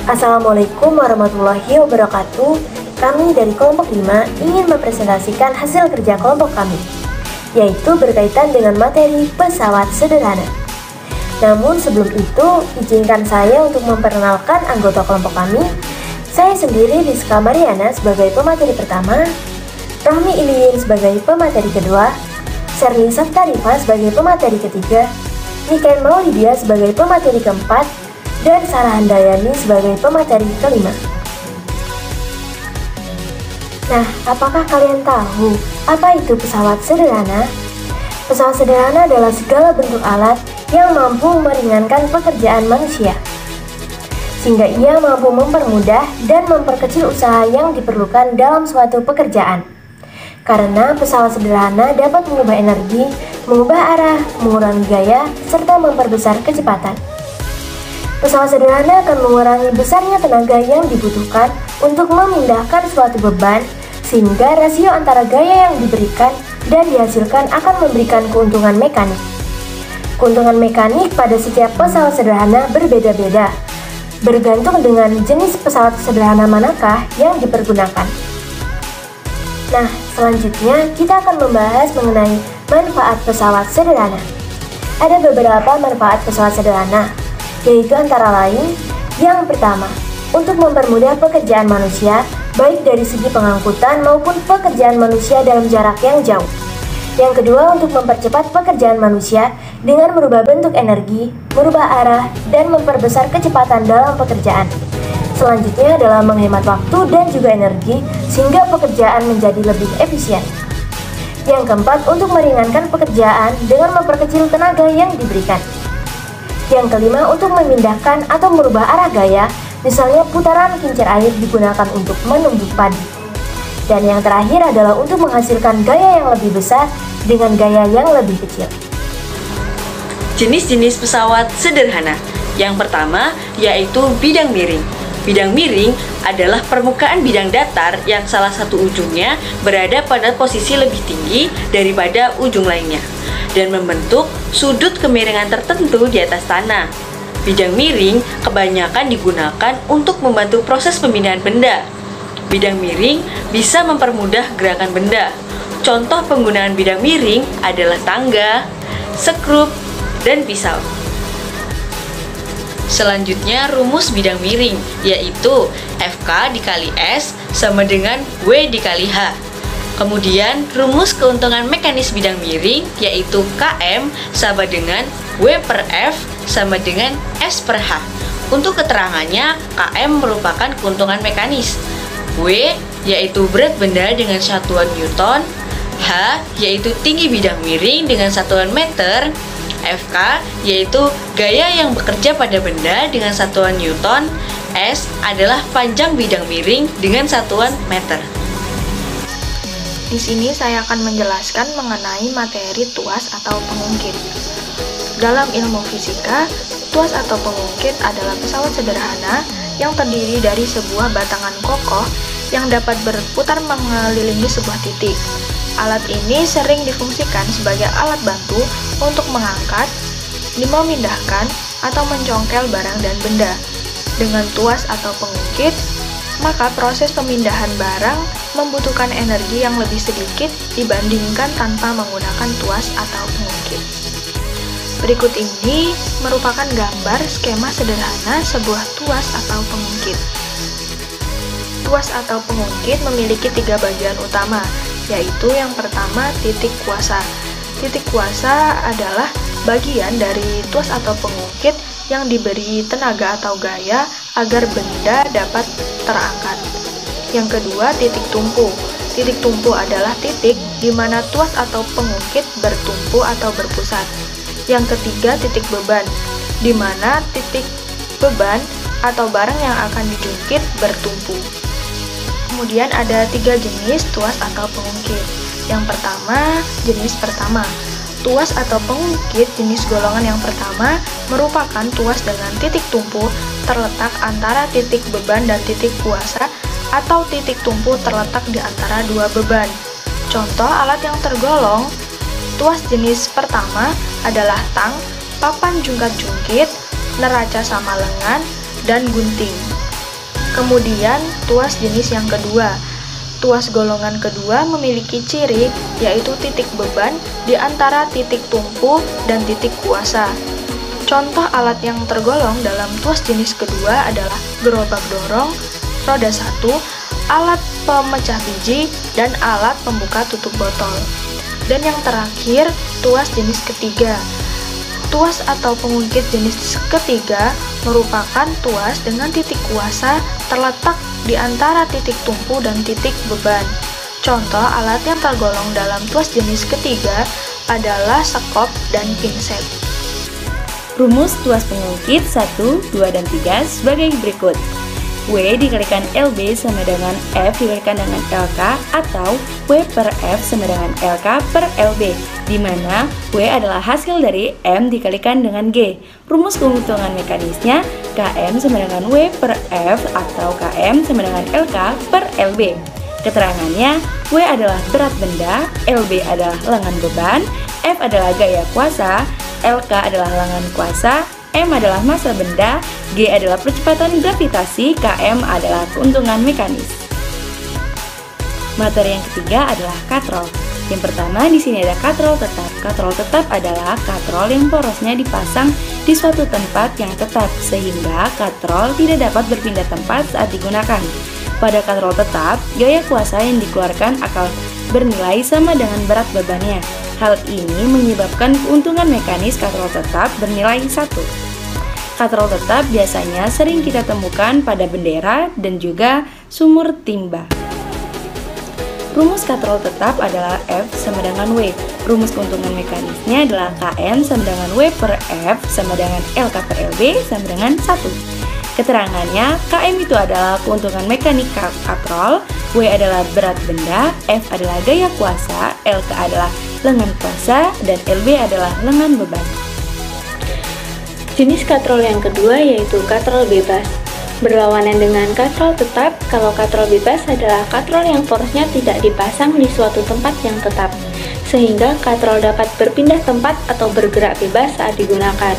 Assalamualaikum warahmatullahi wabarakatuh. Kami dari kelompok 5 ingin mempresentasikan hasil kerja kelompok kami, yaitu berkaitan dengan materi pesawat sederhana. Namun sebelum itu, izinkan saya untuk memperkenalkan anggota kelompok kami. Saya sendiri Rizka Mariana sebagai pemateri pertama, Rahmi Iliyin sebagai pemateri kedua, Serni Saftarifa sebagai pemateri ketiga, Niken Maulidia sebagai pemateri keempat, dan Sarah Handayani sebagai pemateri kelima. Nah, apakah kalian tahu apa itu pesawat sederhana? Pesawat sederhana adalah segala bentuk alat yang mampu meringankan pekerjaan manusia, sehingga ia mampu mempermudah dan memperkecil usaha yang diperlukan dalam suatu pekerjaan. Karena pesawat sederhana dapat mengubah energi, mengubah arah, mengurangi gaya, serta memperbesar kecepatan. Pesawat sederhana akan mengurangi besarnya tenaga yang dibutuhkan untuk memindahkan suatu beban, sehingga rasio antara gaya yang diberikan dan dihasilkan akan memberikan keuntungan mekanik. Keuntungan mekanik pada setiap pesawat sederhana berbeda-beda, bergantung dengan jenis pesawat sederhana manakah yang dipergunakan. Nah, selanjutnya kita akan membahas mengenai manfaat pesawat sederhana. Ada beberapa manfaat pesawat sederhana, yaitu antara lain, yang pertama, untuk mempermudah pekerjaan manusia, baik dari segi pengangkutan maupun pekerjaan manusia dalam jarak yang jauh. Yang kedua, untuk mempercepat pekerjaan manusia dengan merubah bentuk energi, merubah arah, dan memperbesar kecepatan dalam pekerjaan. Selanjutnya adalah menghemat waktu dan juga energi, sehingga pekerjaan menjadi lebih efisien. Yang keempat, untuk meringankan pekerjaan dengan memperkecil tenaga yang diberikan. Yang kelima, untuk memindahkan atau merubah arah gaya, misalnya putaran kincir air digunakan untuk menumbuk padi. Dan yang terakhir adalah untuk menghasilkan gaya yang lebih besar dengan gaya yang lebih kecil. Jenis-jenis pesawat sederhana. Yang pertama yaitu bidang miring. Bidang miring adalah permukaan bidang datar yang salah satu ujungnya berada pada posisi lebih tinggi daripada ujung lainnya dan membentuk sudut kemiringan tertentu di atas tanah. Bidang miring kebanyakan digunakan untuk membantu proses pemindahan benda. Bidang miring bisa mempermudah gerakan benda. Contoh penggunaan bidang miring adalah tangga, skrup, dan pisau. Selanjutnya rumus bidang miring, yaitu FK dikali S sama dengan W dikali H. Kemudian rumus keuntungan mekanis bidang miring, yaitu KM sama dengan W per F sama dengan S per H. Untuk keterangannya, KM merupakan keuntungan mekanis, W yaitu berat benda dengan satuan Newton, H yaitu tinggi bidang miring dengan satuan meter, FK yaitu gaya yang bekerja pada benda dengan satuan Newton, S adalah panjang bidang miring dengan satuan meter. Di sini saya akan menjelaskan mengenai materi tuas atau pengungkit. Dalam ilmu fisika, tuas atau pengungkit adalah pesawat sederhana yang terdiri dari sebuah batangan kokoh yang dapat berputar mengelilingi sebuah titik. Alat ini sering difungsikan sebagai alat bantu untuk mengangkat, memindahkan, atau mencongkel barang dan benda. Dengan tuas atau pengungkit, maka proses pemindahan barang membutuhkan energi yang lebih sedikit dibandingkan tanpa menggunakan tuas atau pengungkit. Berikut ini merupakan gambar skema sederhana sebuah tuas atau pengungkit. Tuas atau pengungkit memiliki 3 bagian utama, yaitu yang pertama titik kuasa. Titik kuasa adalah bagian dari tuas atau pengungkit yang diberi tenaga atau gaya agar benda dapat terangkat. Yang kedua, titik tumpu. Titik tumpu adalah titik di mana tuas atau pengungkit bertumpu atau berpusat. Yang ketiga, titik beban, di mana titik beban atau barang yang akan dijungkit bertumpu. Kemudian ada 3 jenis tuas atau pengungkit. Yang pertama, jenis pertama. Tuas atau pengungkit jenis golongan yang pertama merupakan tuas dengan titik tumpu terletak antara titik beban dan titik kuasa, atau titik tumpu terletak di antara dua beban. Contoh alat yang tergolong tuas jenis pertama adalah tang, papan jungkat-jungkit, neraca sama lengan, dan gunting. Kemudian tuas jenis yang kedua. Tuas golongan kedua memiliki ciri yaitu titik beban di antara titik tumpu dan titik kuasa. Contoh alat yang tergolong dalam tuas jenis kedua adalah gerobak dorong, roda 1, alat pemecah biji, dan alat pembuka tutup botol. Dan yang terakhir, tuas jenis ketiga. Tuas atau pengungkit jenis ketiga merupakan tuas dengan titik kuasa terletak di antara titik tumpu dan titik beban. Contoh alat yang tergolong dalam tuas jenis ketiga adalah sekop dan pinset. Rumus tuas pengungkit 1, 2, dan 3 sebagai berikut. W dikalikan LB sama dengan F dikalikan dengan LK, atau W per F sama dengan LK per LB, di mana W adalah hasil dari M dikalikan dengan G. Rumus keuntungan mekanisnya KM sama dengan W per F atau KM sama dengan LK per LB. Keterangannya, W adalah berat benda, LB adalah lengan beban, F adalah gaya kuasa, LK adalah lengan kuasa, M adalah massa benda, G adalah percepatan gravitasi, KM adalah keuntungan mekanis. Materi yang ketiga adalah katrol. Yang pertama di sini ada katrol tetap. Katrol tetap adalah katrol yang porosnya dipasang di suatu tempat yang tetap, sehingga katrol tidak dapat berpindah tempat saat digunakan. Pada katrol tetap, gaya kuasa yang dikeluarkan akan bernilai sama dengan berat bebannya. Hal ini menyebabkan keuntungan mekanis katrol tetap bernilai 1. Katrol tetap biasanya sering kita temukan pada bendera dan juga sumur timba. Rumus katrol tetap adalah F sama dengan W. Rumus keuntungan mekanisnya adalah KM sama dengan W per F sama dengan LK per LB sama dengan 1. Keterangannya, KM itu adalah keuntungan mekanik katrol, W adalah berat benda, F adalah gaya kuasa, LK adalah lengan kuasa, dan LB adalah lengan beban. Jenis katrol yang kedua yaitu katrol bebas. Berlawanan dengan katrol tetap, kalau katrol bebas adalah katrol yang porosnya tidak dipasang di suatu tempat yang tetap, sehingga katrol dapat berpindah tempat atau bergerak bebas saat digunakan.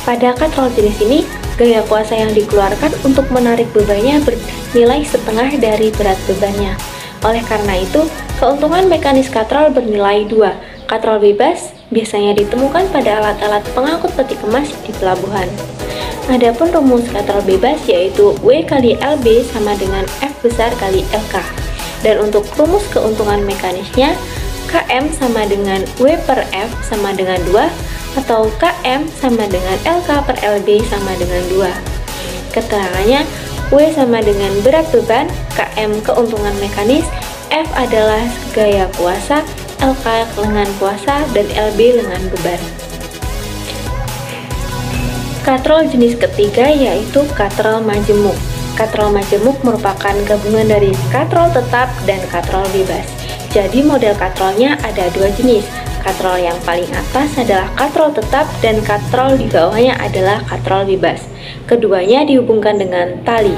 Pada katrol jenis ini, gaya kuasa yang dikeluarkan untuk menarik bebannya bernilai setengah dari berat bebannya. Oleh karena itu, keuntungan mekanis katrol bernilai 2. Katrol bebas biasanya ditemukan pada alat-alat pengangkut peti kemas di pelabuhan. Adapun rumus katrol bebas yaitu W kali LB sama dengan F besar kali LK. Dan untuk rumus keuntungan mekanisnya, KM sama dengan W per F sama dengan 2, atau KM sama dengan LK per LB sama dengan 2. Keterangannya, W sama dengan berat beban, KM keuntungan mekanis, F adalah gaya kuasa, LK lengan kuasa, dan LB lengan beban. Katrol jenis ketiga yaitu katrol majemuk. Katrol majemuk merupakan gabungan dari katrol tetap dan katrol bebas. Jadi model katrolnya ada 2 jenis. Katrol yang paling atas adalah katrol tetap dan katrol di bawahnya adalah katrol bebas. Keduanya dihubungkan dengan tali.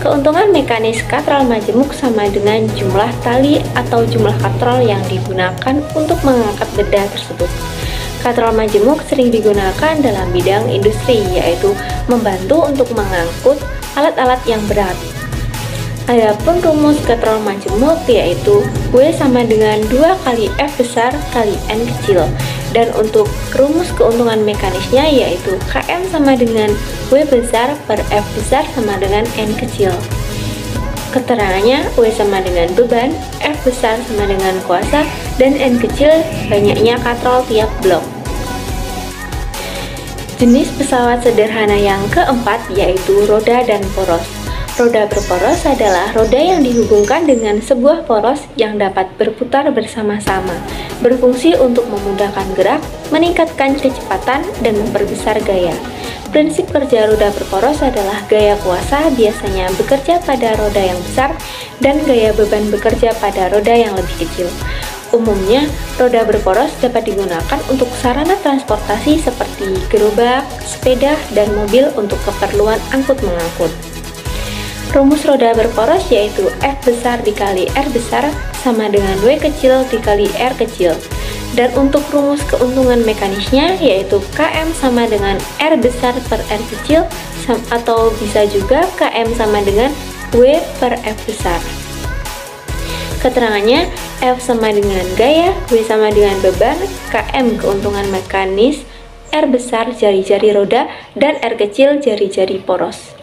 Keuntungan mekanis katrol majemuk sama dengan jumlah tali atau jumlah katrol yang digunakan untuk mengangkat benda tersebut. Katrol majemuk sering digunakan dalam bidang industri, yaitu membantu untuk mengangkut alat-alat yang berat. Adapun rumus katrol majemuk yaitu W sama dengan 2 kali F besar kali N kecil. Dan untuk rumus keuntungan mekanisnya yaitu KM sama dengan W besar per F besar sama dengan N kecil. Keterangannya, W sama dengan beban, F besar sama dengan kuasa, dan N kecil banyaknya katrol tiap blok. Jenis pesawat sederhana yang keempat yaitu roda dan poros. Roda berporos adalah roda yang dihubungkan dengan sebuah poros yang dapat berputar bersama-sama, berfungsi untuk memudahkan gerak, meningkatkan kecepatan, dan memperbesar gaya. Prinsip kerja roda berporos adalah gaya kuasa biasanya bekerja pada roda yang besar dan gaya beban bekerja pada roda yang lebih kecil. Umumnya, roda berporos dapat digunakan untuk sarana transportasi seperti gerobak, sepeda, dan mobil untuk keperluan angkut-mengangkut. Rumus roda berporos yaitu F besar dikali R besar sama dengan W kecil dikali R kecil. Dan untuk rumus keuntungan mekanisnya yaitu Km sama dengan R besar per R kecil atau bisa juga Km sama dengan W per F besar. Keterangannya F sama dengan gaya, W sama dengan beban, Km keuntungan mekanis, R besar jari-jari roda, dan R kecil jari-jari poros.